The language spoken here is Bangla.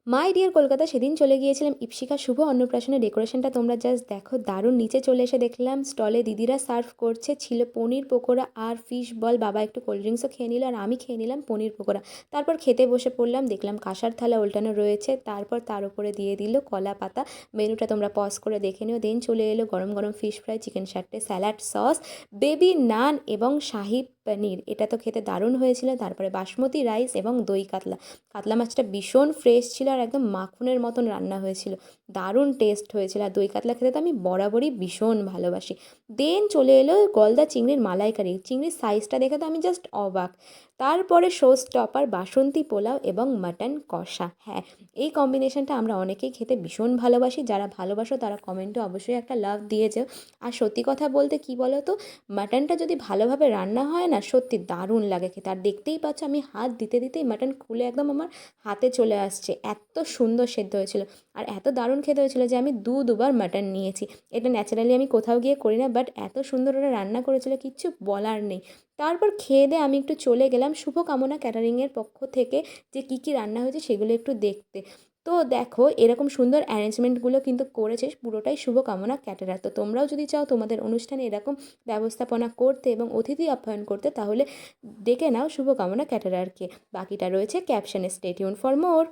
মাই ডিয়ার কলকাতা সেদিন চলে গিয়েছিলাম ইপসিকা শুভ অন্নপ্রাশনের ডেকোরেশনটা তোমরা জাস্ট দেখো, দারুণ। নিচে চলে এসে দেখলাম স্টলে দিদিরা সার্ভ করছে, ছিল পনির পকোড়া আর ফিশ বল। বাবা একটু কোল্ড ড্রিঙ্কসও খেয়ে নিল আর আমি খেয়ে নিলাম পনির পকোড়া। তারপর খেতে বসে পড়লাম, দেখলাম কাঁসার থালা উল্টানো রয়েছে, তারপর তার উপরে দিয়ে দিল কলা পাতা। মেনুটা তোমরা পজ করে দেখে নিও। দেন চলে এলো গরম গরম fish fry, chicken satay, salad, sauce, baby naan এবং শাহি পনির। এটা তো খেতে দারুণ হয়েছিল। তারপরে বাসমতি রাইস এবং দই কাতলা। কাতলা মাছটা ভীষণ ফ্রেশ ছিল আর একদম মাখনের মতন রান্না হয়েছিল, দারুণ টেস্ট হয়েছিল। আর দই কাতলা খেতে তো আমি বরাবরই ভীষণ ভালোবাসি। দেন চলে এলো গলদা চিংড়ির মালাইকারি। চিংড়ির সাইজটা দেখে তো আমি জাস্ট অবাক। তারপরে শো স্টপার বাসন্তী পোলাও এবং মাটন কষা। হ্যাঁ, এই কম্বিনেশনটা আমরা অনেকেই খেতে ভীষণ ভালোবাসি। যারা ভালোবাসো তারা কমেন্টে অবশ্যই একটা লাভ দিয়ে যেও। আর সত্যি কথা বলতে কী বলো তো, মাটনটা যদি ভালোভাবে রান্না হয় না, সত্যি দারুণ লাগে খেতে। আর দেখতেই পাচ্ছ আমি হাত দিতে দিতেই মাটন খুলে একদম আমার হাতে চলে আসছে, এত সুন্দর সেদ্ধ হয়েছিল। আর এত দারুণ খেতে হয়েছিল যে আমি দুবার মাটন নিয়েছি। এটা ন্যাচারালি আমি কোথাও গিয়ে করি না, বাট এত সুন্দর ওরা রান্না করেছিল, কিচ্ছু বলার নেই। তারপর খেয়ে দিয়ে আমি একটু চলে গেলাম শুভকামনা ক্যাটারিংয়ের পক্ষ থেকে যে কী কী রান্না হয়েছে সেগুলো একটু দেখতে। তো দেখো, এরকম সুন্দর অ্যারেঞ্জমেন্টগুলো কিন্তু করেছে পুরোটাই শুভকামনা ক্যাটারার। তো তোমরাও যদি চাও তোমাদের অনুষ্ঠানে এরকম ব্যবস্থাপনা করতে এবং অতিথি আপ্যায়ন করতে, তাহলে ডেকে নাও শুভকামনা ক্যাটারারকে। বাকিটা রয়েছে ক্যাপশনে। Stay tune for more.